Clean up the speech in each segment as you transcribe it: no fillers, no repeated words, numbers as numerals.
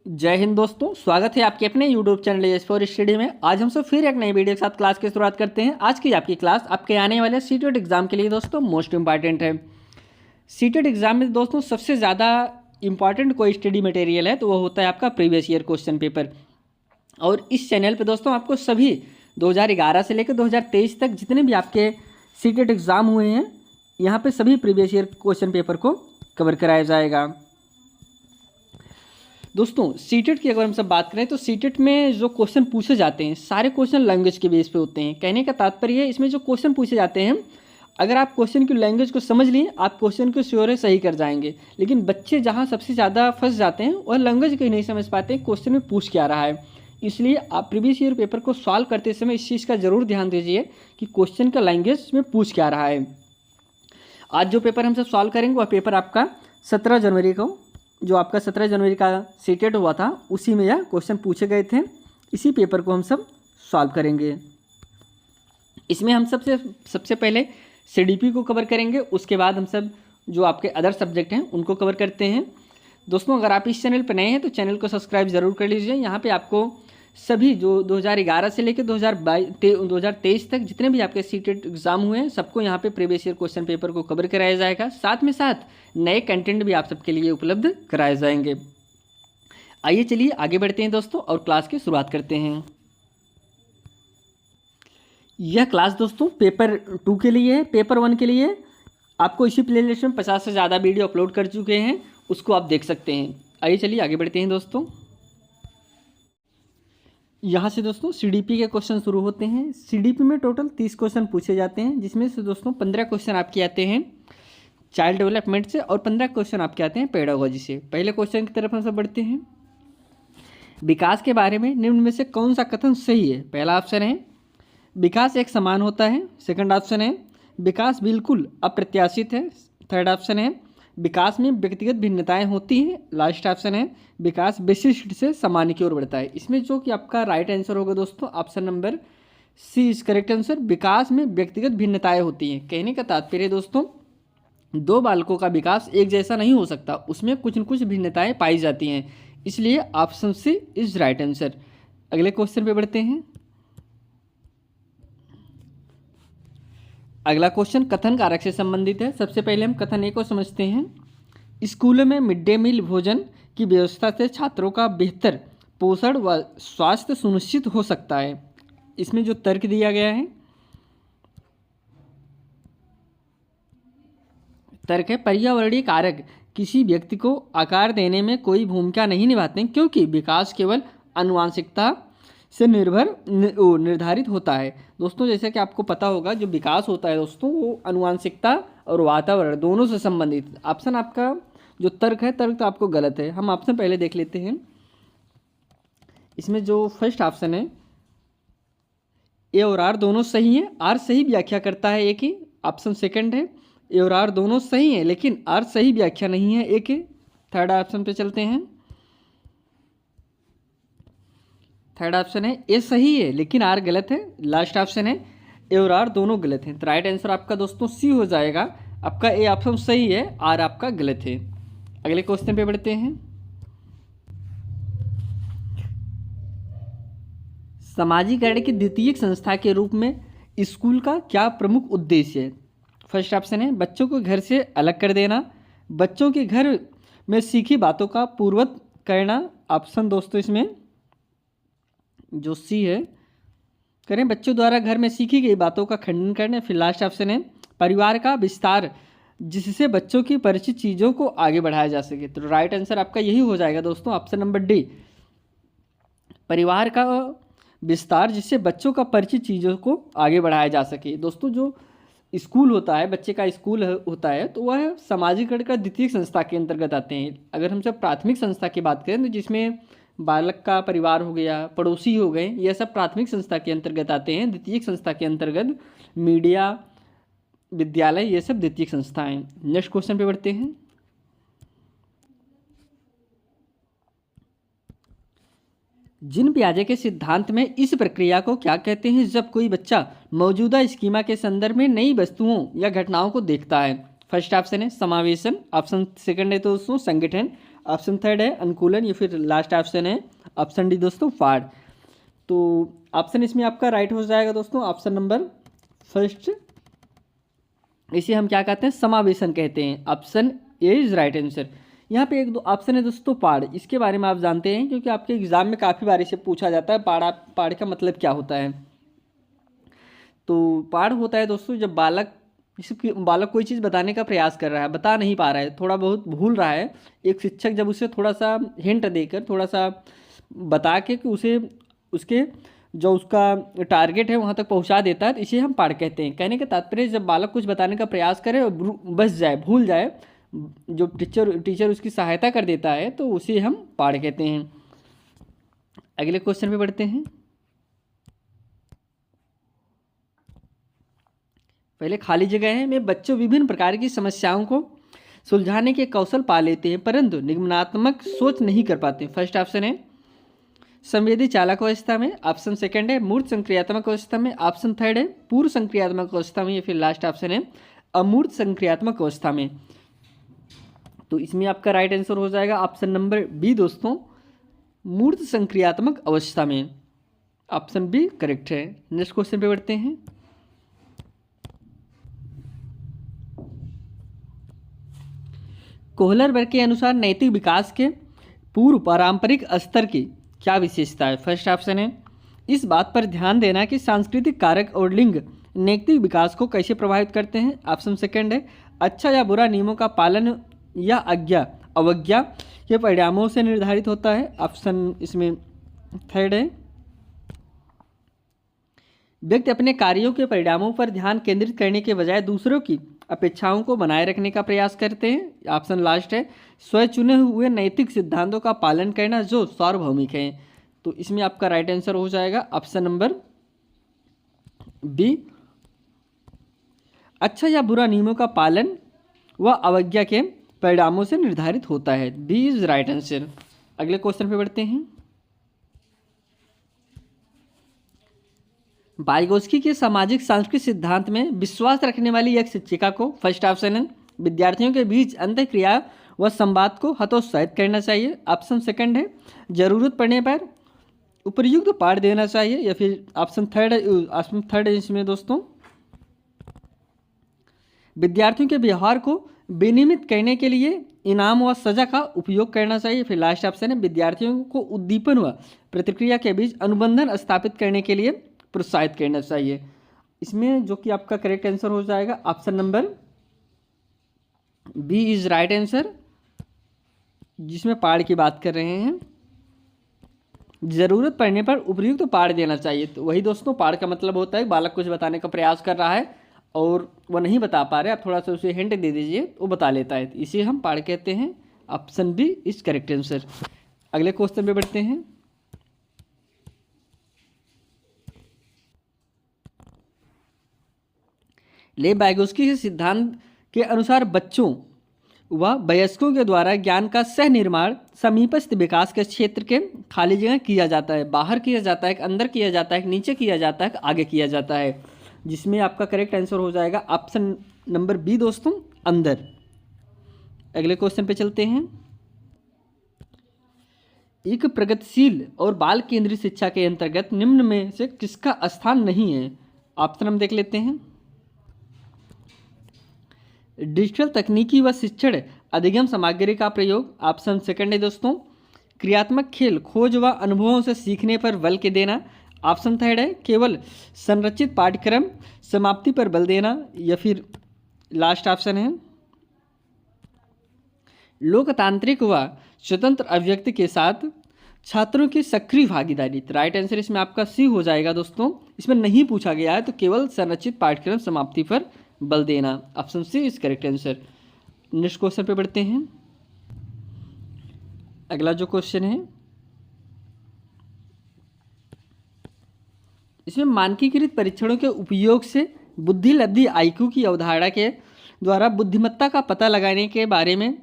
जय हिंद दोस्तों, स्वागत है आपके अपने YouTube channel S for study में। आज हम सब फिर एक नई वीडियो के साथ क्लास की शुरुआत करते हैं। आज की आपकी क्लास आपके आने वाले सीटेट एग्जाम के लिए दोस्तों मोस्ट इंपॉर्टेंट है। सीटेट एग्जाम में दोस्तों सबसे ज़्यादा इंपॉर्टेंट कोई स्टडी मटेरियल है तो वो होता है आपका प्रीवियस ईयर क्वेश्चन पेपर। और इस चैनल पर दोस्तों आपको सभी 2011 से लेकर 2023 तक जितने भी आपके सीटेट एग्ज़ाम हुए हैं यहाँ पर सभी प्रीवियस ईयर क्वेश्चन पेपर को कवर कराया जाएगा। दोस्तों सीटेट की अगर हम सब बात करें तो सीटेट में जो क्वेश्चन पूछे जाते हैं सारे क्वेश्चन लैंग्वेज के बेस पे होते हैं। कहने का तात्पर्य है इसमें जो क्वेश्चन पूछे जाते हैं अगर आप क्वेश्चन की लैंग्वेज को समझ लिए आप क्वेश्चन को श्योर है सही कर जाएंगे। लेकिन बच्चे जहां सबसे ज़्यादा फंस जाते हैं वह लैंग्वेज को ही नहीं समझ पाते क्वेश्चन में पूछ क्या रहा है। इसलिए आप प्रीवियस ईयर पेपर को सॉल्व करते समय इस चीज़ का ज़रूर ध्यान दीजिए कि क्वेश्चन का लैंग्वेज में पूछ क्या रहा है। आज जो पेपर हम सब सॉल्व करेंगे वह पेपर आपका 17 जनवरी को जो आपका 17 जनवरी का सीटेट हुआ था उसी में यह क्वेश्चन पूछे गए थे। इसी पेपर को हम सब सॉल्व करेंगे। इसमें हम सबसे पहले सीडीपी को कवर करेंगे, उसके बाद हम सब जो आपके अदर सब्जेक्ट हैं उनको कवर करते हैं। दोस्तों अगर आप इस चैनल पर नए हैं तो चैनल को सब्सक्राइब ज़रूर कर लीजिए। यहाँ पे आपको सभी जो 2011 से लेकर 2023 तक जितने भी आपके सीटेट एग्ज़ाम हुए हैं सबको यहाँ पे प्रीवियस ईयर क्वेश्चन पेपर को कवर कराया जाएगा। साथ में साथ नए कंटेंट भी आप सबके लिए उपलब्ध कराए जाएंगे। आइए चलिए आगे बढ़ते हैं दोस्तों और क्लास की शुरुआत करते हैं। यह क्लास दोस्तों पेपर 2 के लिए है। पेपर 1 के लिए आपको इसी प्लेलिस्ट में 50 से ज़्यादा वीडियो अपलोड कर चुके हैं, उसको आप देख सकते हैं। आइए चलिए आगे बढ़ते हैं दोस्तों। यहाँ से दोस्तों सीडीपी के क्वेश्चन शुरू होते हैं। सीडीपी में टोटल 30 क्वेश्चन पूछे जाते हैं, जिसमें से दोस्तों 15 क्वेश्चन आपके आते हैं चाइल्ड डेवलपमेंट से और 15 क्वेश्चन आपके आते हैं पेडागोजी से। पहले क्वेश्चन की तरफ हम सब बढ़ते हैं। विकास के बारे में निम्न में से कौन सा कथन सही है? पहला ऑप्शन है विकास एक समान होता है। सेकंड ऑप्शन है विकास बिल्कुल अप्रत्याशित है। थर्ड ऑप्शन है विकास में व्यक्तिगत भिन्नताएं होती हैं। लास्ट ऑप्शन है विकास विशिष्ट से सामान्य की ओर बढ़ता है। इसमें जो कि आपका राइट आंसर होगा दोस्तों option number C is correct answer. विकास में व्यक्तिगत भिन्नताएं होती हैं। कहने का तात्पर्य दोस्तों दो बालकों का विकास एक जैसा नहीं हो सकता, उसमें कुछ न कुछ भिन्नताएं पाई जाती हैं, इसलिए option C is right answer. अगले क्वेश्चन पे बढ़ते हैं। अगला क्वेश्चन कथन कारक से संबंधित है। सबसे पहले हम कथन ए को समझते हैं। स्कूलों में मिड डे मील भोजन की व्यवस्था से छात्रों का बेहतर पोषण व स्वास्थ्य सुनिश्चित हो सकता है। इसमें जो तर्क दिया गया है तर्क है पर्यावरणीय कारक किसी व्यक्ति को आकार देने में कोई भूमिका नहीं निभाते हैं, क्योंकि विकास केवल आनुवांशिकता से निर्धारित होता है। दोस्तों जैसे कि आपको पता होगा जो विकास होता है दोस्तों वो आनुवांशिकता और वातावरण दोनों से संबंधित। ऑप्शन आपका जो तर्क है तर्क तो आपको गलत है। हम ऑप्शन पहले देख लेते हैं। इसमें जो फर्स्ट ऑप्शन है ए और आर दोनों सही हैं। आर सही व्याख्या करता है एक ही। ऑप्शन सेकंड है ए और आर दोनों सही हैं लेकिन आर सही व्याख्या नहीं है एक ही। थर्ड ऑप्शन पे चलते हैं। थर्ड ऑप्शन है ए सही है लेकिन आर गलत है। लास्ट ऑप्शन है ए और आर दोनों गलत हैं। तो राइट आंसर आपका दोस्तों सी हो जाएगा। आपका ए ऑप्शन सही है, आर आपका गलत है। अगले क्वेश्चन पे बढ़ते हैं। समाजीकरण की द्वितीयक संस्था के रूप में स्कूल का क्या प्रमुख उद्देश्य है? फर्स्ट ऑप्शन है बच्चों को घर से अलग कर देना, बच्चों के घर में सीखी बातों का पूर्ववत करना। ऑप्शन दोस्तों इसमें जो सी है करें बच्चों द्वारा घर में सीखी गई बातों का खंडन करना। फिर लास्ट ऑप्शन है परिवार का विस्तार जिससे बच्चों की परिचित चीज़ों को आगे बढ़ाया जा सके। तो राइट आंसर आपका यही हो जाएगा दोस्तों ऑप्शन नंबर डी, परिवार का विस्तार जिससे बच्चों का परिचित चीज़ों को आगे बढ़ाया जा सके। दोस्तों जो स्कूल होता है बच्चे का स्कूल होता है तो वह समाजीकरण का द्वितीयक संस्था के अंतर्गत आते हैं। अगर हम सब प्राथमिक संस्था की बात करें तो जिसमें बालक का परिवार हो गया, पड़ोसी हो गए, यह सब प्राथमिक संस्था के अंतर्गत आते हैं। द्वितीयक संस्था के अंतर्गत मीडिया, विद्यालय, ये सब द्वितीयक संस्थाएं। नेक्स्ट क्वेश्चन पे बढ़ते हैं। जिन पियाजे के सिद्धांत में इस प्रक्रिया को क्या कहते हैं जब कोई बच्चा मौजूदा स्कीमा के संदर्भ में नई वस्तुओं या घटनाओं को देखता है? फर्स्ट ऑप्शन है समावेशन। ऑप्शन सेकंड है दोस्तों संगठन। ऑप्शन थर्ड है अनुकूलन, या फिर लास्ट ऑप्शन है ऑप्शन डी दोस्तों पाड़। तो ऑप्शन इसमें आपका राइट हो जाएगा दोस्तों ऑप्शन नंबर फर्स्ट। इसे हम क्या कहते हैं, समावेशन कहते हैं। Option A is right answer. यहाँ पे एक दो ऑप्शन है दोस्तों पाड़, इसके बारे में आप जानते हैं क्योंकि आपके एग्जाम में काफ़ी बार इसे पूछा जाता है, पाड़ का मतलब क्या होता है। तो पाड़ होता है दोस्तों जब बालक कोई चीज़ बताने का प्रयास कर रहा है, बता नहीं पा रहा है, थोड़ा बहुत भूल रहा है, एक शिक्षक जब उसे थोड़ा सा हिंट देकर, थोड़ा सा बता के कि उसे उसके जो उसका टारगेट है वहाँ तक पहुँचा देता है, तो इसे हम पाड़ कहते हैं। कहने का तात्पर्य जब बालक कुछ बताने का प्रयास करे और बस जाए, भूल जाए, जो टीचर उसकी सहायता कर देता है, तो उसे हम पाड़ कहते हैं। अगले क्वेश्चन पे बढ़ते हैं। पहले खाली जगह है में बच्चों विभिन्न प्रकार की समस्याओं को सुलझाने के कौशल पा लेते हैं परंतु निगमनात्मक सोच नहीं कर पाते। फर्स्ट ऑप्शन है संवेदी चालक अवस्था में, ऑप्शन सेकंड है मूर्त संक्रियात्मक अवस्था में, ऑप्शन थर्ड है पूर्व संक्रियात्मक अवस्था में, या फिर लास्ट ऑप्शन है अमूर्त संक्रियात्मक अवस्था में। तो इसमें आपका राइट आंसर हो जाएगा ऑप्शन नंबर बी दोस्तों, मूर्त संक्रियात्मक अवस्था में। ऑप्शन बी करेक्ट है। नेक्स्ट क्वेश्चन पे बढ़ते हैं। कोहलर वर्ग के अनुसार नैतिक विकास के पूर्व पारंपरिक स्तर की क्या विशेषता है। फर्स्ट ऑप्शन है इस बात पर ध्यान देना कि सांस्कृतिक कारक और लिंग नैतिक विकास को कैसे प्रभावित करते हैं। ऑप्शन सेकंड है अच्छा या बुरा नियमों का पालन या अवज्ञा के परिणामों से निर्धारित होता है। ऑप्शन इसमें थर्ड है व्यक्ति अपने कार्यों के परिणामों पर ध्यान केंद्रित करने के बजाय दूसरों की अपेक्षाओं को बनाए रखने का प्रयास करते हैं। ऑप्शन लास्ट है स्वयं चुने हुए नैतिक सिद्धांतों का पालन करना जो सार्वभौमिक हैं। तो इसमें आपका राइट आंसर हो जाएगा ऑप्शन नंबर बी, अच्छा या बुरा नियमों का पालन व अवज्ञा के परिणामों से निर्धारित होता है। B is right answer. अगले क्वेश्चन पे बढ़ते हैं। वाइगोस्की के सामाजिक सांस्कृतिक सिद्धांत में विश्वास रखने वाली एक शिक्षिका को फर्स्ट ऑप्शन है विद्यार्थियों के बीच अंतःक्रिया व संवाद को हतोत्साहित करना चाहिए। ऑप्शन सेकंड है जरूरत पड़ने पर उपयुक्त पाठ देना चाहिए, या फिर ऑप्शन थर्ड है इसमें दोस्तों विद्यार्थियों के व्यवहार को विनियमित करने के लिए इनाम व सजा का उपयोग करना चाहिए। फिर लास्ट ऑप्शन है विद्यार्थियों को उद्दीपन व प्रतिक्रिया के बीच अनुबंधन स्थापित करने के लिए प्रोत्साहित करना चाहिए। इसमें जो कि आपका करेक्ट आंसर हो जाएगा option number B is right answer, जिसमें पाठ की बात कर रहे हैं। जरूरत पड़ने पर उपयुक्त पाठ देना चाहिए। तो वही दोस्तों पाठ का मतलब होता है बालक कुछ बताने का प्रयास कर रहा है और वह नहीं बता पा रहे, आप थोड़ा सा उसे हिंट दे दीजिए वो बता लेता है, इसे हम पाठ कहते हैं। Option B is correct answer. अगले क्वेश्चन पे बढ़ते हैं। ले वाइगोस्की के सिद्धांत के अनुसार बच्चों व वयस्कों के द्वारा ज्ञान का सह निर्माण समीपस्थ विकास के क्षेत्र के खाली जगह किया जाता है। बाहर किया जाता है, अंदर किया जाता है, नीचे किया जाता है, आगे किया जाता है, जिसमें आपका करेक्ट आंसर हो जाएगा ऑप्शन नंबर बी दोस्तों, अंदर। अगले क्वेश्चन पे चलते हैं। एक प्रगतिशील और बाल केंद्रित शिक्षा के अंतर्गत निम्न में से किसका स्थान नहीं है। ऑप्शन हम देख लेते हैं। डिजिटल तकनीकी व शिक्षण अधिगम सामग्री का प्रयोग। ऑप्शन सेकंड है दोस्तों क्रियात्मक खेल खोज व अनुभवों से सीखने पर बल के देना। ऑप्शन थर्ड है केवल संरचित पाठ्यक्रम समाप्ति पर बल देना, या फिर लास्ट ऑप्शन है लोकतांत्रिक व स्वतंत्र अभिव्यक्ति के साथ छात्रों की सक्रिय भागीदारी। राइट आंसर इसमें आपका सी हो जाएगा दोस्तों। इसमें नहीं पूछा गया है, तो केवल संरचित पाठ्यक्रम समाप्ति पर बल देना। Option C is correct answer. Next question पे बढ़ते हैं। अगला जो क्वेश्चन है इसमें मानकीकृत परीक्षणों के उपयोग से बुद्धि लब्धि आईक्यू की अवधारणा के द्वारा बुद्धिमत्ता का पता लगाने के बारे में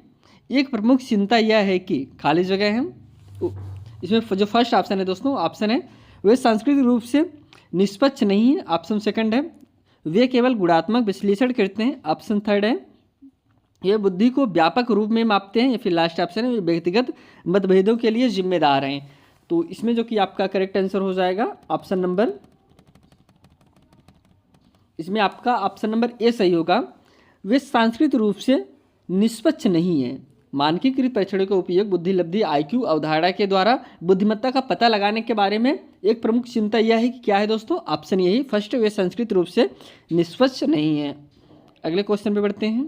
एक प्रमुख चिंता यह है कि खाली जगह है। इसमें जो फर्स्ट ऑप्शन है दोस्तों, ऑप्शन है वे सांस्कृतिक रूप से निष्पक्ष नहीं है। ऑप्शन सेकंड है वे केवल गुणात्मक विश्लेषण करते हैं। ऑप्शन थर्ड है ये बुद्धि को व्यापक रूप में मापते हैं, या फिर लास्ट ऑप्शन है व्यक्तिगत मतभेदों के लिए जिम्मेदार हैं। तो इसमें जो कि आपका करेक्ट आंसर हो जाएगा ऑप्शन नंबर, इसमें आपका ऑप्शन नंबर ए सही होगा। वे सांस्कृतिक रूप से निष्पक्ष नहीं है। मानकीकृत परीक्षणों का उपयोग बुद्धि लब्धि IQ अवधारणा के द्वारा बुद्धिमत्ता का पता लगाने के बारे में एक प्रमुख चिंता यह है कि क्या है दोस्तों, ऑप्शन यही फर्स्ट, वे सांस्कृतिक रूप से निष्पक्ष नहीं है। अगले क्वेश्चन पे बढ़ते हैं।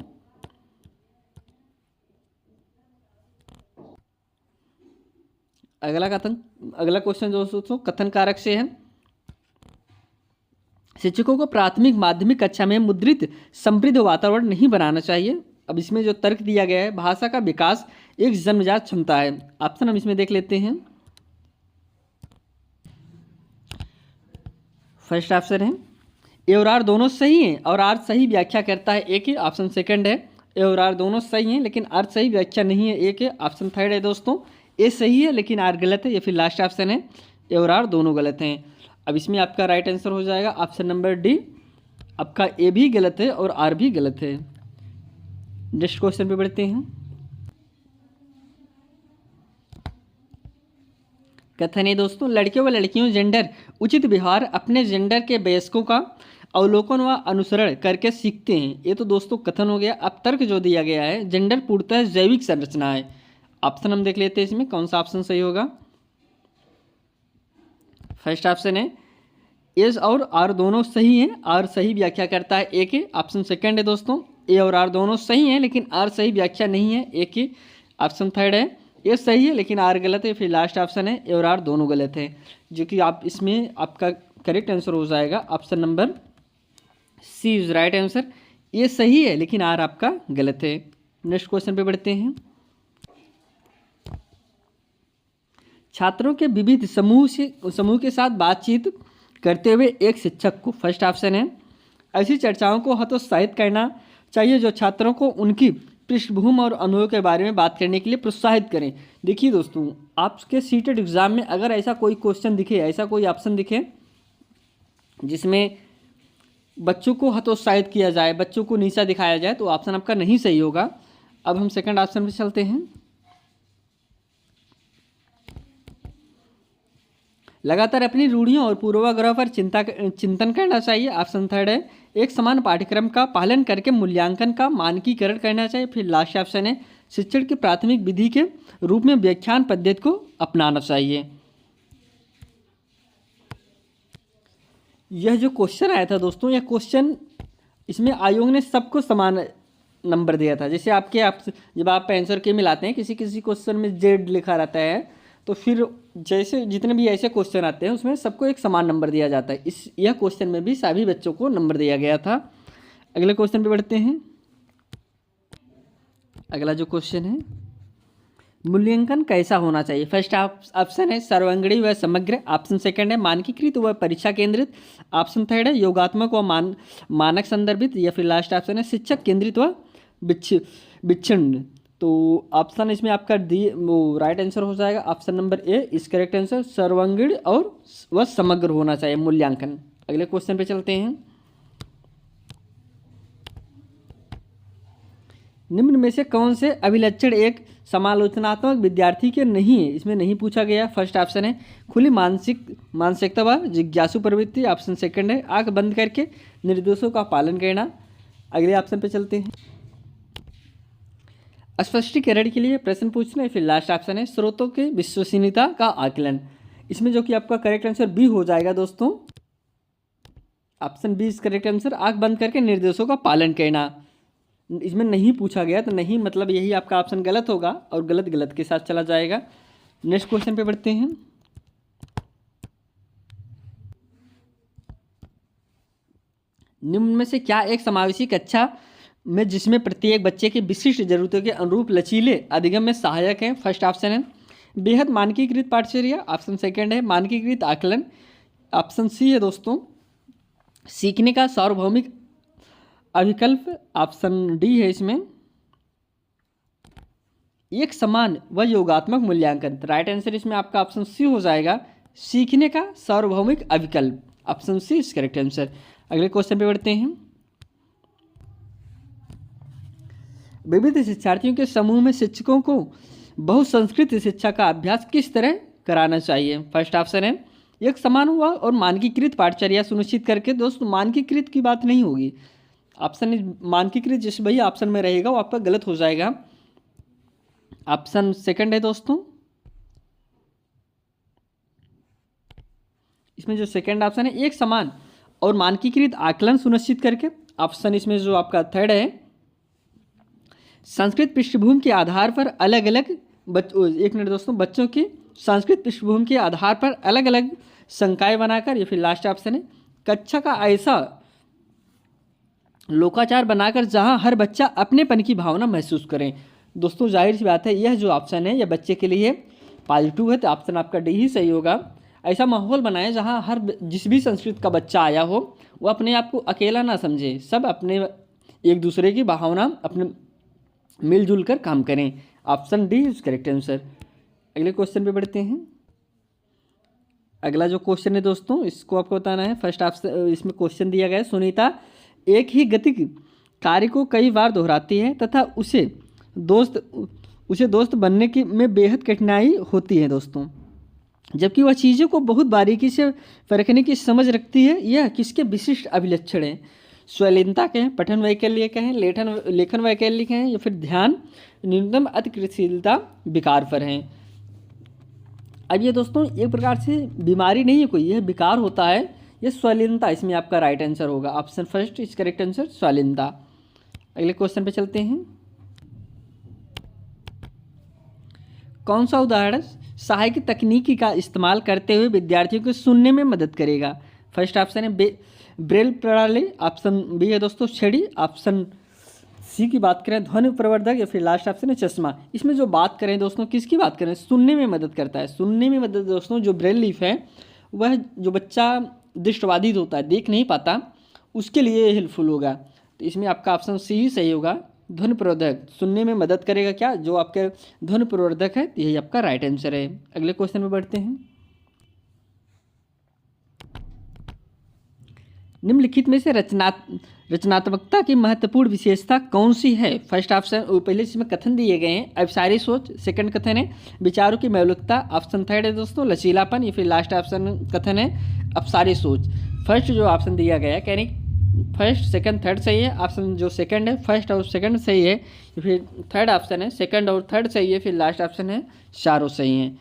अगला क्वेश्चन दोस्तों कथन कारक से है। शिक्षकों को प्राथमिक माध्यमिक कक्षा में मुद्रित समृद्ध वातावरण नहीं बनाना चाहिए। अब इसमें जो तर्क दिया गया है, भाषा का विकास एक जन्मजात क्षमता है। ऑप्शन हम इसमें देख लेते हैं। फर्स्ट ऑप्शन है ए और आर दोनों सही हैं और आर सही व्याख्या करता है एक ही। ऑप्शन सेकंड है ए और आर दोनों सही हैं लेकिन आर सही व्याख्या नहीं है एक है। ऑप्शन थर्ड है दोस्तों ए सही है लेकिन आर गलत है, या फिर लास्ट ऑप्शन है ए और आर दोनों गलत हैं। अब इसमें आपका राइट आंसर हो जाएगा ऑप्शन नंबर डी, आपका ए भी गलत है और आर भी गलत है। नेक्स्ट क्वेश्चन पे बढ़ते हैं। कथन है दोस्तों, लड़कियों व लड़कियों जेंडर उचित व्यवहार अपने जेंडर के वयस्कों का अवलोकन व अनुसरण करके सीखते हैं। ये तो दोस्तों कथन हो गया। अब तर्क जो दिया गया है, जेंडर पूर्णतः जैविक संरचना है। ऑप्शन हम देख लेते हैं इसमें कौन सा ऑप्शन सही होगा। फर्स्ट ऑप्शन है एस और आर दोनों सही हैं, आर सही व्याख्या करता है एक है। ऑप्शन सेकंड है दोस्तों ए और आर दोनों सही हैं लेकिन आर सही व्याख्या नहीं है एक ही। ऑप्शन थर्ड है ए सही है लेकिन आर गलत है। फिर लास्ट ऑप्शन है ए और आर दोनों गलत है, जो कि आप इसमें आपका करेक्ट आंसर हो जाएगा option number C is right answer. A सही है लेकिन आर आपका गलत है। नेक्स्ट क्वेश्चन पे बढ़ते हैं। छात्रों के विविध समूह के साथ बातचीत करते हुए एक शिक्षक को, फर्स्ट ऑप्शन है, ऐसी चर्चाओं को हतोत्साहित करना चाहिए जो छात्रों को उनकी पृष्ठभूमि और अनुभव के बारे में बात करने के लिए प्रोत्साहित करें। देखिए दोस्तों, आपके सीटेड एग्जाम में अगर ऐसा कोई क्वेश्चन दिखे, ऐसा कोई ऑप्शन दिखे जिसमें बच्चों को हतोत्साहित किया जाए, बच्चों को नीचा दिखाया जाए, तो ऑप्शन आपका नहीं सही होगा। अब हम सेकंड ऑप्शन पे चलते हैं। लगातार अपनी रूढ़ियों और पूर्वाग्रह पर चिंतन करना चाहिए। ऑप्शन थर्ड है एक समान पाठ्यक्रम का पालन करके मूल्यांकन का मानकीकरण करना चाहिए। फिर लास्ट ऑप्शन है शिक्षण की प्राथमिक विधि के रूप में व्याख्यान पद्धति को अपनाना चाहिए। यह जो क्वेश्चन आया था दोस्तों, यह क्वेश्चन इसमें आयोग ने सबको समान नंबर दिया था। जैसे जब आप आंसर के मिलाते हैं, किसी किसी क्वेश्चन में जेड लिखा रहता है, तो फिर जैसे जितने भी ऐसे क्वेश्चन आते हैं उसमें सबको एक समान नंबर दिया जाता है। यह क्वेश्चन में भी सभी बच्चों को नंबर दिया गया था। अगले क्वेश्चन पे बढ़ते हैं। अगला जो क्वेश्चन है, मूल्यांकन कैसा होना चाहिए। फर्स्ट ऑप्शन है सर्वांगीण व समग्र। ऑप्शन सेकंड है मानकीकृत व परीक्षा केंद्रित। ऑप्शन थर्ड है योगात्मक व मानक संदर्भित, या फिर लास्ट ऑप्शन है शिक्षक केंद्रित व विच्छिन्न। तो ऑप्शन इसमें आपका राइट आंसर हो जाएगा ऑप्शन नंबर ए इस करेक्ट आंसर, सर्वांगीण और वह समग्र होना चाहिए मूल्यांकन। अगले क्वेश्चन पे चलते हैं। निम्न में से कौन से अभिलक्षण एक समालोचनात्मक विद्यार्थी के नहीं है, इसमें नहीं पूछा गया। फर्स्ट ऑप्शन है खुली मानसिकता व जिज्ञासु प्रवृत्ति। ऑप्शन सेकंड है आंख बंद करके निर्देशों का पालन करना। अगले ऑप्शन पे चलते हैं। स्पष्टीकरण के लिए प्रश्न पूछना। फिर लास्ट ऑप्शन है स्रोतों की विश्वसनीयता का आकलन। इसमें जो कि आपका करेक्ट आंसर बी हो जाएगा दोस्तों, option B is correct answer, आंख बंद करके निर्देशों का पालन करना। इसमें नहीं पूछा गया तो नहीं मतलब यही आपका ऑप्शन गलत होगा और गलत गलत के साथ चला जाएगा। नेक्स्ट क्वेश्चन पे बढ़ते हैं। निम्न में से क्या एक समावेशी कक्षा में जिसमें प्रत्येक बच्चे की विशिष्ट जरूरतों के अनुरूप लचीले अधिगम में सहायक है। फर्स्ट ऑप्शन है बेहद मानकीकृत पाठचर्या। ऑप्शन सेकंड है मानकीकृत आकलन। ऑप्शन सी है दोस्तों सीखने का सार्वभौमिक अविकल्प। ऑप्शन डी है इसमें एक समान व योगात्मक मूल्यांकन। राइट आंसर इसमें आपका ऑप्शन सी हो जाएगा, सीखने का सार्वभौमिक अविकल्प। Option C is correct answer. अगले क्वेश्चन पे बढ़ते हैं। विविध शिक्षार्थियों के समूह में शिक्षकों को बहुसंस्कृत शिक्षा का अभ्यास किस तरह कराना चाहिए। फर्स्ट ऑप्शन है एक समान हुआ और मानकीकृत पाठचर्या सुनिश्चित करके। दोस्तों मानकीकृत की बात नहीं होगी, ऑप्शन मानकीकृत जिस भैया ऑप्शन में रहेगा वो आपका गलत हो जाएगा। ऑप्शन सेकंड है दोस्तों, इसमें जो सेकंड ऑप्शन है एक समान और मानकीकृत आकलन सुनिश्चित करके। ऑप्शन इसमें जो आपका थर्ड है संस्कृत पृष्ठभूमि के आधार पर अलग अलग एक मिनट दोस्तों, बच्चों की सांस्कृतिक पृष्ठभूमि के आधार पर अलग अलग संकाय बनाकर। या फिर लास्ट ऑप्शन है कक्षा का ऐसा लोकाचार बनाकर जहां हर बच्चा अपनेपन की भावना महसूस करें। दोस्तों जाहिर सी बात है यह जो ऑप्शन है यह बच्चे के लिए पॉजिटिव है, तो ऑप्शन आपका डी ही सही होगा। ऐसा माहौल बनाएं जहां हर जिस भी संस्कृति का बच्चा आया हो वो अपने आप को अकेला ना समझे, सब अपने एक दूसरे की भावना अपने मिलजुल कर काम करें। Option D is correct answer. अगले क्वेश्चन पे बढ़ते हैं। अगला जो क्वेश्चन है दोस्तों इसको आपको बताना है। फर्स्ट ऑप्शन इसमें क्वेश्चन दिया गया है सुनीता एक ही गतिक कार्य को कई बार दोहराती है तथा उसे दोस्त बनने की में बेहद कठिनाई होती है दोस्तों, जबकि वह चीज़ों को बहुत बारीकी से परखने की समझ रखती है। यह किसके विशिष्ट अभिलक्षण हैं। स्वलीनता कहें, पठन वैकल्य कहें, लेखन वैकल्य कहें, या फिर ध्यान न्यूनतम अतिक्रियाशीलता विकार पर हैं। अब ये दोस्तों एक प्रकार से बीमारी नहीं है कोई, यह विकार होता है, यह स्वलीनता इसमें आपका राइट आंसर होगा। Option first is correct answer स्वलीनता। अगले क्वेश्चन पे चलते हैं। कौन सा उदाहरण सहायक तकनीकी का इस्तेमाल करते हुए विद्यार्थियों को सुनने में मदद करेगा। फर्स्ट ऑप्शन है ब्रेल प्रणाली, ऑप्शन बी है दोस्तों छड़ी, ऑप्शन सी की बात करें ध्वनि प्रवर्धक, या फिर लास्ट ऑप्शन है चश्मा। इसमें जो बात करें दोस्तों किसकी बात करें, सुनने में मदद करता है। सुनने में मदद दोस्तों जो ब्रेल लीफ है वह जो बच्चा दृष्टिबाधित होता है देख नहीं पाता उसके लिए हेल्पफुल होगा, तो इसमें आपका ऑप्शन सी ही सही होगा। ध्वनि प्रवर्धक सुनने में मदद करेगा क्या, जो आपके ध्वनि प्रवर्धक है, यही आपका राइट आंसर है। अगले क्वेश्चन में बढ़ते हैं। निम्नलिखित में से रचनात्मकता की महत्वपूर्ण विशेषता कौन सी है। फर्स्ट ऑप्शन पहले इसमें कथन दिए गए हैं अभिसारी सोच, सेकंड कथन है विचारों की मौलिकता, ऑप्शन थर्ड है दोस्तों लचीलापन, या फिर लास्ट ऑप्शन कथन है अपसारी सोच। फर्स्ट जो ऑप्शन दिया गया है यानी फर्स्ट सेकंड थर्ड सही है, ऑप्शन जो सेकंड है फर्स्ट और सेकंड सही है, फिर थर्ड ऑप्शन है सेकंड और थर्ड सही है, फिर लास्ट ऑप्शन है चारों सही हैं।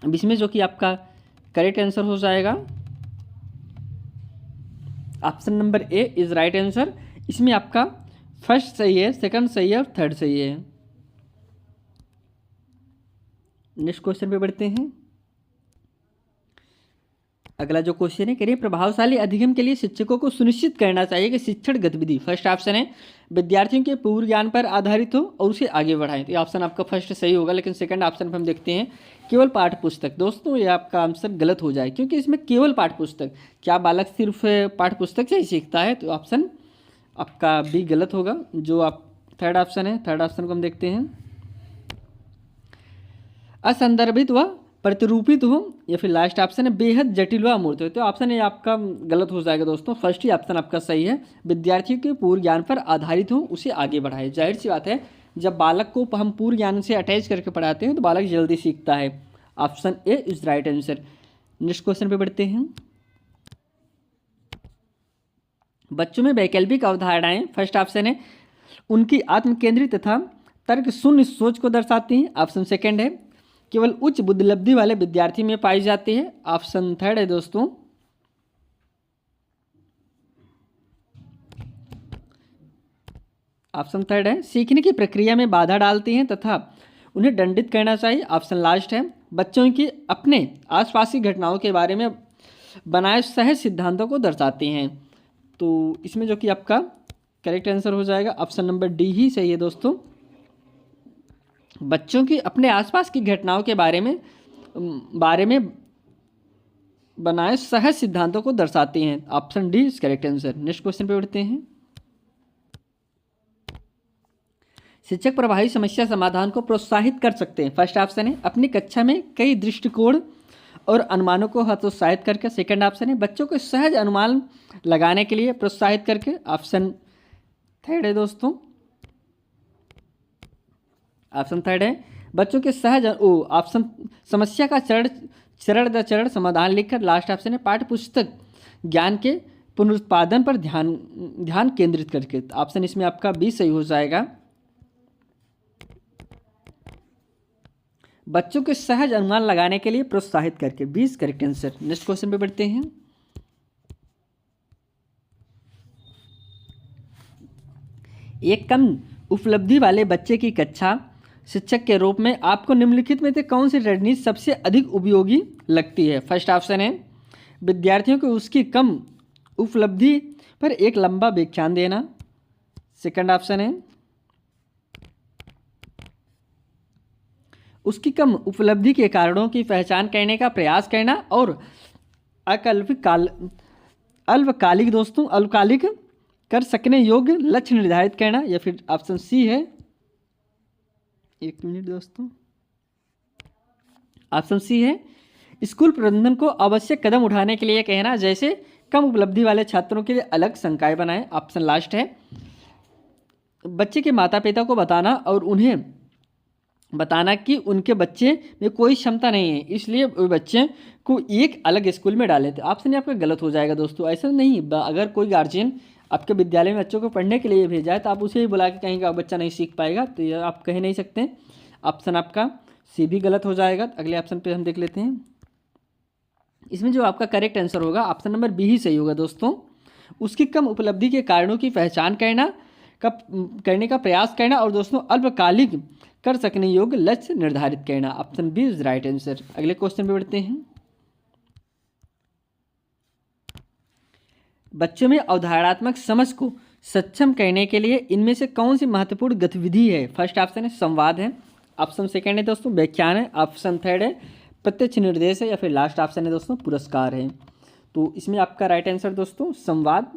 अब इसमें जो कि आपका करेक्ट आंसर हो जाएगा option number A is right answer. इसमें आपका फर्स्ट सही है, सेकंड सही है और थर्ड सही है। नेक्स्ट क्वेश्चन पे बढ़ते हैं। अगला जो क्वेश्चन है करिए प्रभावशाली अधिगम के लिए शिक्षकों को सुनिश्चित करना चाहिए कि शिक्षण गतिविधि फर्स्ट ऑप्शन है विद्यार्थियों के पूर्व ज्ञान पर आधारित हो और उसे आगे बढ़ाएं। तो ये ऑप्शन आपका फर्स्ट सही होगा, लेकिन सेकंड ऑप्शन पर हम देखते हैं केवल पाठ्य पुस्तक। दोस्तों ये आपका आंसर गलत हो जाए क्योंकि इसमें केवल पाठ्य पुस्तक, क्या बालक सिर्फ पाठ्य पुस्तक से ही सीखता है, तो ऑप्शन आपका बी गलत होगा। जो आप थर्ड ऑप्शन है, थर्ड ऑप्शन को हम देखते हैं असंदर्भित व प्रतिरूपित हो, या फिर लास्ट ऑप्शन है बेहद जटिल व अमूर्त हो। तो ऑप्शन ये आपका गलत हो जाएगा दोस्तों, फर्स्ट ही ऑप्शन आपका सही है विद्यार्थियों के पूर्व ज्ञान पर आधारित हो उसे आगे बढ़ाए। जाहिर सी बात है जब बालक को हम पूर्व ज्ञान से अटैच करके पढ़ाते हैं तो बालक जल्दी सीखता है। Option A is right answer. Next question पे बढ़ते हैं। बच्चों में वैकल्पिक अवधारणाएं फर्स्ट ऑप्शन है उनकी आत्मकेंद्रित तथा तर्क शून्य सोच को दर्शाती हैं, ऑप्शन सेकंड है केवल उच्च बुद्धिलब्धि वाले विद्यार्थी में पाई जाती है, ऑप्शन थर्ड है दोस्तों ऑप्शन थर्ड है सीखने की प्रक्रिया में बाधा डालती हैं तथा उन्हें दंडित करना चाहिए, ऑप्शन लास्ट है बच्चों की अपने आसपास की घटनाओं के बारे में बनाए सहज सिद्धांतों को दर्शाती हैं। तो इसमें जो कि आपका करेक्ट आंसर हो जाएगा ऑप्शन नंबर डी ही सही है दोस्तों। बच्चों की अपने आसपास की घटनाओं के बारे में बनाए सहज सिद्धांतों को दर्शाती हैं, option D is correct answer. Next question पे बढ़ते हैं। शिक्षक प्रभावी समस्या समाधान को प्रोत्साहित कर सकते हैं, फर्स्ट ऑप्शन है अपनी कक्षा में कई दृष्टिकोण और अनुमानों को हतोत्साहित करके, सेकंड ऑप्शन है बच्चों को सहज अनुमान लगाने के लिए प्रोत्साहित करके, ऑप्शन थर्ड है दोस्तों ऑप्शन थर्ड है बच्चों के सहज ऑप्शन समस्या का चरण दर चरण समाधान लिखकर। लास्ट ऑप्शन है पाठ्य पुस्तक ज्ञान के पुनरुत्पादन पर ध्यान केंद्रित करके। ऑप्शन इसमें आपका बी सही हो जाएगा। बच्चों के सहज अनुमान लगाने के लिए प्रोत्साहित करके, 20 करेक्ट आंसर। नेक्स्ट क्वेश्चन पे बढ़ते हैं। एक कम उपलब्धि वाले बच्चे की कक्षा शिक्षक के रूप में आपको निम्नलिखित में से कौन सी रणनीति सबसे अधिक उपयोगी लगती है। फर्स्ट ऑप्शन है विद्यार्थियों को उसकी कम उपलब्धि पर एक लंबा व्याख्यान देना। सेकंड ऑप्शन है उसकी कम उपलब्धि के कारणों की पहचान करने का प्रयास करना और अल्पकालिक कर सकने योग्य लक्ष्य निर्धारित करना। या फिर ऑप्शन सी है, एक मिनट दोस्तों, ऑप्शन सी है स्कूल प्रबंधन को आवश्यक कदम उठाने के लिए कहना, जैसे कम उपलब्धि वाले छात्रों के लिए अलग संकाय बनाएं। ऑप्शन लास्ट है बच्चे के माता पिता को बताना और उन्हें बताना कि उनके बच्चे में कोई क्षमता नहीं है, इसलिए बच्चे को एक अलग स्कूल में डालें। तो ऑप्शन आपका गलत हो जाएगा दोस्तों। ऐसा नहीं, अगर कोई गार्जियन आपके विद्यालय में बच्चों को पढ़ने के लिए भेजा है तो आप उसे ही बुला के कहेंगे बच्चा नहीं सीख पाएगा, तो ये आप कह नहीं सकते। ऑप्शन आपका सी भी गलत हो जाएगा। अगले ऑप्शन पे हम देख लेते हैं। इसमें जो आपका करेक्ट आंसर होगा ऑप्शन नंबर बी ही सही होगा दोस्तों। उसकी कम उपलब्धि के कारणों की पहचान करने का प्रयास करना और दोस्तों अल्पकालिक कर सकने योग्य लक्ष्य निर्धारित करना। Option B is right answer. अगले क्वेश्चन पे बढ़ते हैं। बच्चों में अवधारणात्मक समझ को सक्षम करने के लिए इनमें से कौन सी महत्वपूर्ण गतिविधि है। फर्स्ट ऑप्शन है संवाद है। ऑप्शन सेकंड है दोस्तों व्याख्यान है। ऑप्शन थर्ड है प्रत्यक्ष निर्देश है। या फिर लास्ट ऑप्शन है दोस्तों पुरस्कार है। तो इसमें आपका राइट आंसर दोस्तों संवाद,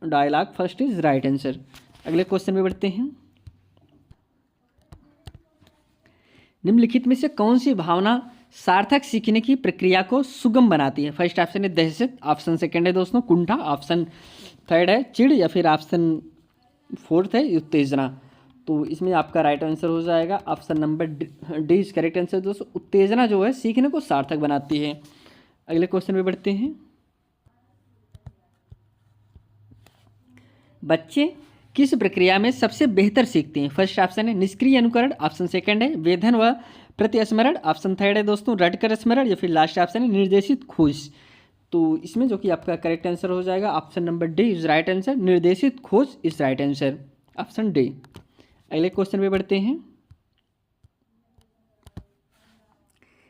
dialogue first is right answer. अगले क्वेश्चन पे बढ़ते हैं। निम्नलिखित में से कौन सी भावना सार्थक सीखने की प्रक्रिया को सुगम बनाती है। फर्स्ट ऑप्शन है दहशत। ऑप्शन सेकंड है दोस्तों कुंठा। ऑप्शन थर्ड है चिढ़। या फिर ऑप्शन फोर्थ है उत्तेजना। तो इसमें आपका राइट आंसर हो जाएगा option number D is correct answer दोस्तों। उत्तेजना जो है सीखने को सार्थक बनाती है। अगले क्वेश्चन पे बढ़ते हैं। बच्चे किस प्रक्रिया में सबसे बेहतर सीखते हैं। फर्स्ट ऑप्शन है निष्क्रिय अनुकरण। ऑप्शन सेकंड है वेधन व प्रतिस्मरण। ऑप्शन थर्ड है दोस्तों रटकर स्मरण। या फिर लास्ट ऑप्शन है निर्देशित खोज। तो इसमें जो कि आपका करेक्ट आंसर हो जाएगा option number D is right answer. निर्देशित खोज is right answer, option D. अगले क्वेश्चन पे बढ़ते हैं।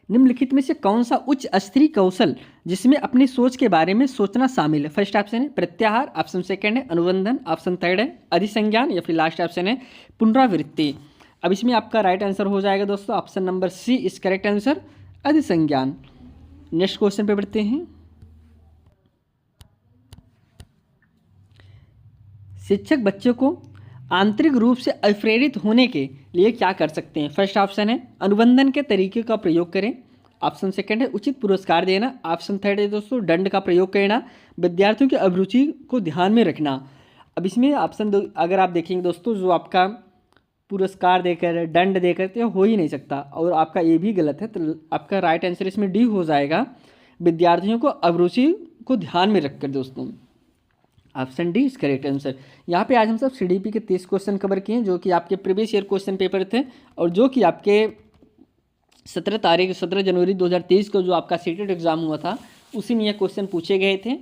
निम्नलिखित में से कौन सा उच्च स्तरीय कौशल जिसमें अपनी सोच के बारे में सोचना शामिल है। फर्स्ट ऑप्शन है प्रत्याहार। ऑप्शन सेकंड है अनुबंधन। ऑप्शन थर्ड है अधिसंज्ञान। या फिर लास्ट ऑप्शन है पुनरावृत्ति। अब इसमें आपका राइट आंसर हो जाएगा दोस्तों option number C is correct answer, अधिसंज्ञान। नेक्स्ट क्वेश्चन पे बढ़ते हैं। शिक्षक बच्चों को आंतरिक रूप से अप्रेरित होने के लिए क्या कर सकते हैं। फर्स्ट ऑप्शन है अनुबंधन के तरीके का प्रयोग करें। ऑप्शन सेकंड है उचित पुरस्कार देना। ऑप्शन थर्ड है दोस्तों दंड का प्रयोग करना, विद्यार्थियों की अभिरुचि को ध्यान में रखना। अब इसमें ऑप्शन अगर आप देखेंगे दोस्तों जो आपका पुरस्कार देकर दंड देकर तो हो ही नहीं सकता, और आपका ये भी गलत है। तो आपका राइट आंसर इसमें डी हो जाएगा, विद्यार्थियों को अभिरुचि को ध्यान में रखकर दोस्तों। Option D is correct answer. यहाँ पे आज हम सब सीडीपी के 30 क्वेश्चन कवर किए हैं जो कि आपके प्रीवियस ईयर क्वेश्चन पेपर थे, और जो कि आपके 17 जनवरी 2023 को जो आपका सीटेट एग्जाम हुआ था उसी में ये क्वेश्चन पूछे गए थे।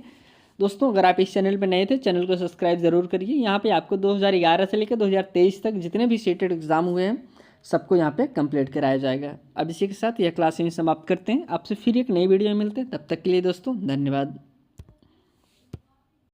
दोस्तों अगर आप इस चैनल पर नए थे चैनल को सब्सक्राइब जरूर करिए। यहाँ पे आपको 2011 से लेकर 2023 तक जितने भी सीटेट एग्जाम हुए हैं सबको यहाँ पे कंप्लीट कराया जाएगा। अब इसी के साथ यह क्लास यहीं समाप्त करते हैं। आपसे फिर एक नई वीडियो में मिलते हैं, तब तक के लिए दोस्तों धन्यवाद।